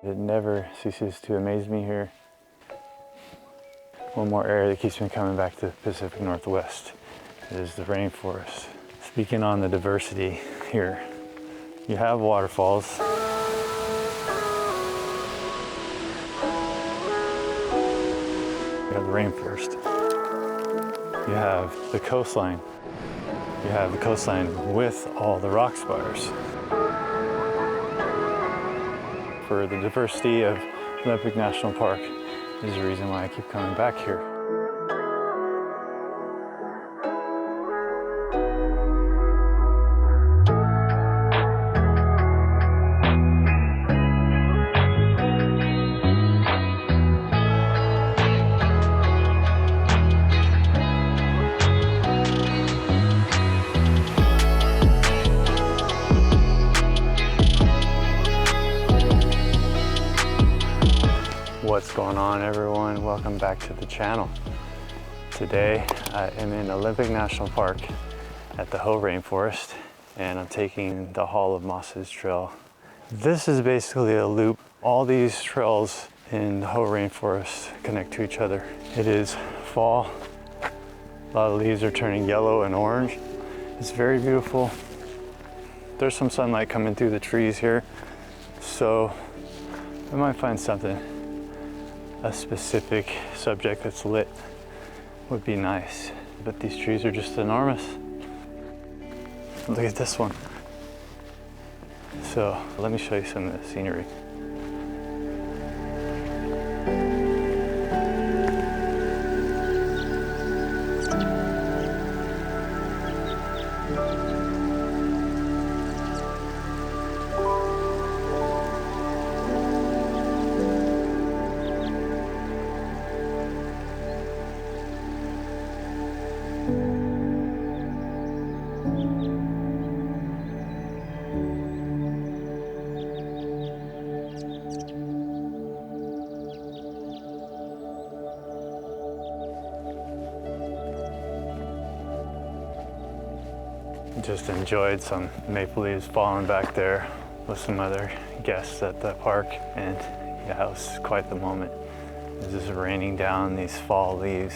It never ceases to amaze me here. One more area that keeps me coming back to the Pacific Northwest is the rainforest. Speaking on the diversity here, you have waterfalls. You have the rainforest. You have the coastline. You have the coastline with all the rock spires. For the diversity of Olympic National Park is the reason why I keep coming back here. What's going on, everyone? Welcome back to the channel. Today I am in Olympic National Park at the Hoh Rainforest, and I'm taking the Hall of Mosses trail. This is basically a loop. All these trails in the Hoh Rainforest connect to each other. It is fall. A lot of leaves are turning yellow and orange. It's very beautiful. There's some sunlight coming through the trees here, so I might find something. A specific subject that's lit would be nice, but these trees are just enormous. Look at this one. So let me show you some of the scenery. Just enjoyed some maple leaves falling back there with some other guests at the park, and yeah, it was quite the moment. It was just raining down these fall leaves.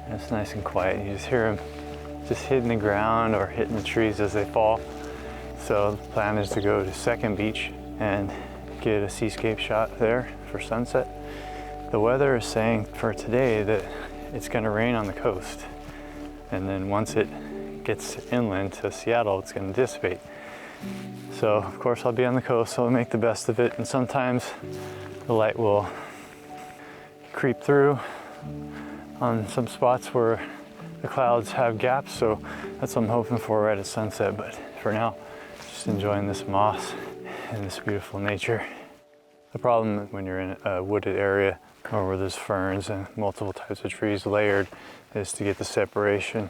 And it's nice and quiet. You just hear them just hitting the ground or hitting the trees as they fall. So the plan is to go to Second Beach and get a seascape shot there for sunset. The weather is saying for today that it's going to rain on the coast, and then once it gets inland to Seattle, it's going to dissipate. So of course I'll be on the coast, so I'll make the best of it, and sometimes the light will creep through on some spots where the clouds have gaps, so that's what I'm hoping for right at sunset. But for now, just enjoying this moss and this beautiful nature. The problem when you're in a wooded area or where there's ferns and multiple types of trees layered is to get the separation,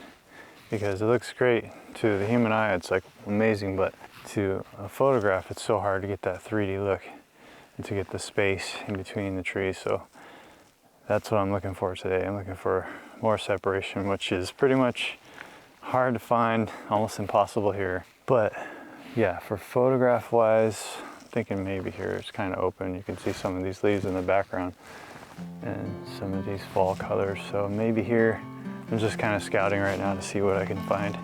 because it looks great to the human eye. It's like amazing, but to a photograph, it's so hard to get that 3D look and to get the space in between the trees. So that's what I'm looking for today. I'm looking for more separation, which is pretty much hard to find, almost impossible here. But yeah, for photograph wise, I'm thinking maybe here it's kind of open. You can see some of these leaves in the background and some of these fall colors. So maybe here, I'm just kind of scouting right now to see what I can find.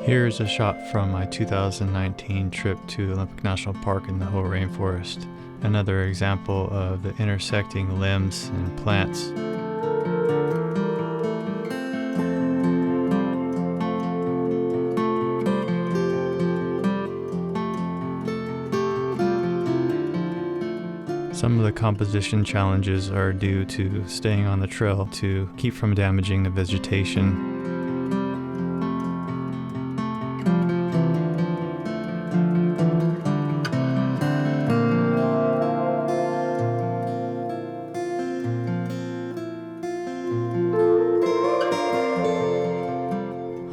Here's a shot from my 2019 trip to Olympic National Park in the Hoh Rainforest. Another example of the intersecting limbs and plants. Some of the composition challenges are due to staying on the trail to keep from damaging the vegetation.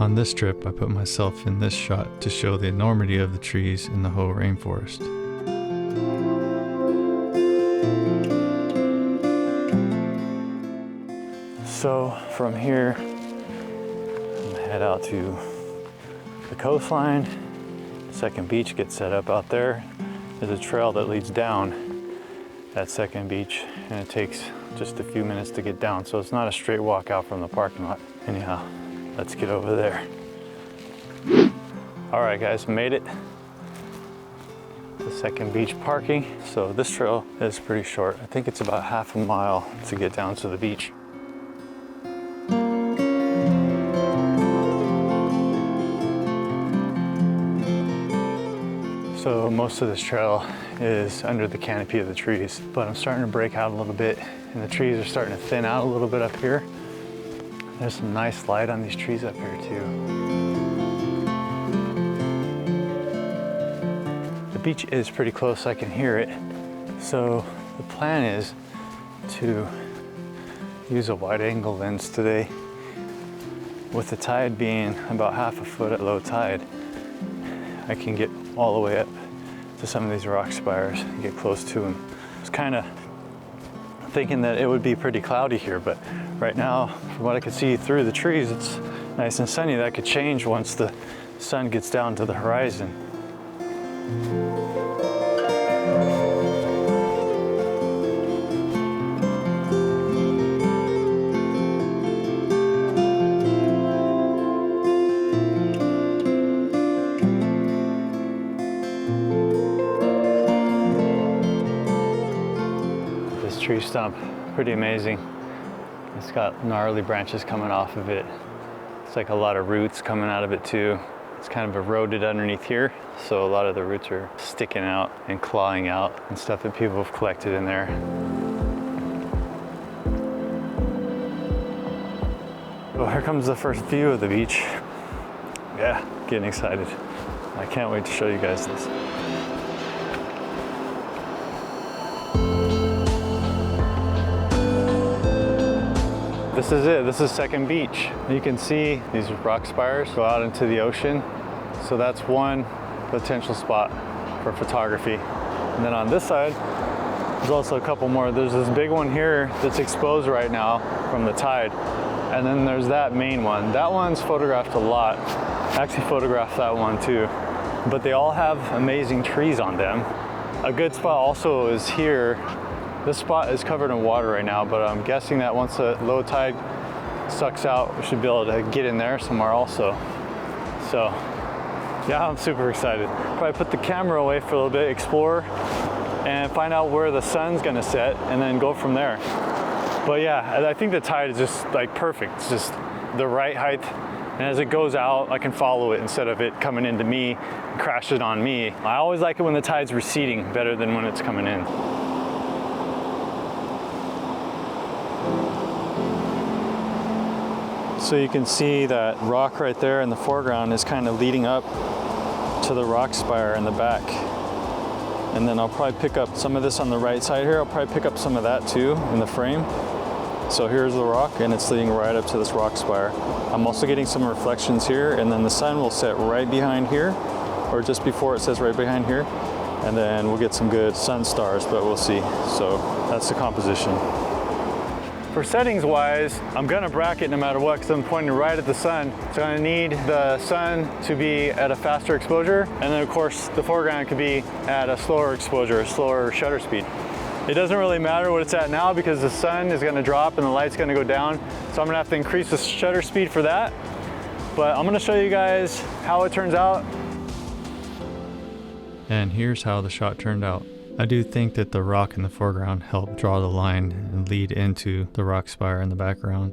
On this trip, I put myself in this shot to show the enormity of the trees in the Hoh Rainforest. So from here, I'm gonna head out to the coastline, Second beach gets set up out there. There's a trail that leads down that second beach, and it takes just a few minutes to get down, so it's not a straight walk out from the parking lot. Anyhow, let's get over there. All right guys, made it. The second beach parking. So this trail is pretty short. I think it's about half a mile to get down to the beach. So most of this trail is under the canopy of the trees, but I'm starting to break out a little bit, and the trees are starting to thin out a little bit up here. There's some nice light on these trees up here too. The beach is pretty close, I can hear it. So the plan is to use a wide angle lens today. With the tide being about half a foot at low tide, I can get all the way up to some of these rock spires and get close to them. I was kind of thinking that it would be pretty cloudy here, but right now, from what I can see through the trees, it's nice and sunny. That could change once the sun gets down to the horizon. This tree stump, pretty amazing. It's got gnarly branches coming off of it. It's like a lot of roots coming out of it too. It's kind of eroded underneath here, so a lot of the roots are sticking out and clawing out and stuff that people have collected in there. Well, here comes the first view of the beach. Yeah, getting excited. I can't wait to show you guys this. This is it. This is Second Beach. You can see these rock spires go out into the ocean. So that's one potential spot for photography. And then on this side, there's also a couple more. There's this big one here that's exposed right now from the tide. And then there's that main one. That one's photographed a lot. I actually photographed that one too. But they all have amazing trees on them. A good spot also is here. This spot is covered in water right now, but I'm guessing that once the low tide sucks out, we should be able to get in there somewhere also. So, yeah, I'm super excited. Probably put the camera away for a little bit, explore, and find out where the sun's gonna set, and then go from there. But yeah, I think the tide is just like perfect. It's just the right height, and as it goes out, I can follow it instead of it coming into me and crashing on me. I always like it when the tide's receding better than when it's coming in. So you can see that rock right there in the foreground is kind of leading up to the rock spire in the back. And then I'll probably pick up some of this on the right side here. I'll probably pick up some of that too in the frame. So here's the rock, and it's leading right up to this rock spire. I'm also getting some reflections here, and then the sun will set right behind here, or just before it sets right behind here. And then we'll get some good sun stars, but we'll see. So that's the composition. For settings wise, I'm gonna bracket no matter what, because I'm pointing right at the sun. So I'm gonna need the sun to be at a faster exposure, and then of course the foreground could be at a slower exposure, a slower shutter speed. It doesn't really matter what it's at now because the sun is gonna drop and the light's gonna go down. So I'm gonna have to increase the shutter speed for that. But I'm gonna show you guys how it turns out. And here's how the shot turned out. I do think that the rock in the foreground helped draw the line and lead into the rock spire in the background.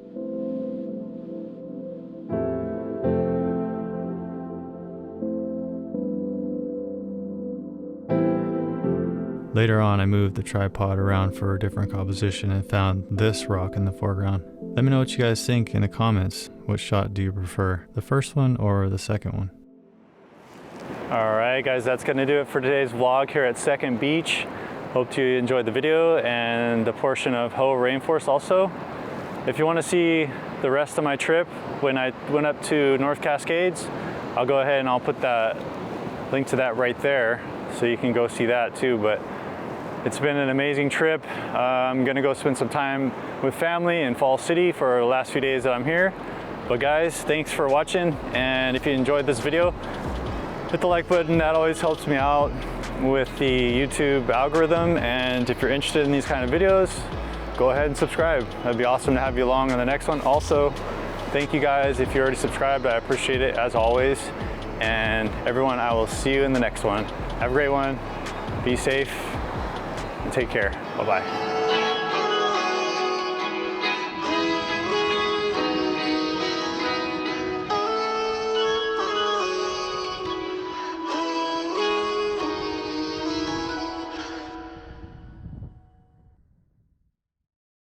Later on, I moved the tripod around for a different composition and found this rock in the foreground. Let me know what you guys think in the comments. What shot do you prefer, the first one or the second one? All right, guys, that's gonna do it for today's vlog here at Second Beach. Hope you enjoyed the video and the portion of Hoh Rainforest also. If you wanna see the rest of my trip when I went up to North Cascades, I'll go ahead and I'll put that link to that right there so you can go see that too. But it's been an amazing trip. I'm gonna go spend some time with family in Fall City for the last few days that I'm here. But guys, thanks for watching, and if you enjoyed this video, hit the like button. That always helps me out with the YouTube algorithm. And if you're interested in these kind of videos, go ahead and subscribe. That'd be awesome to have you along on the next one. Also, thank you guys if you already subscribed. I appreciate it as always. And everyone, I will see you in the next one. Have a great one. Be safe and take care. Bye-bye.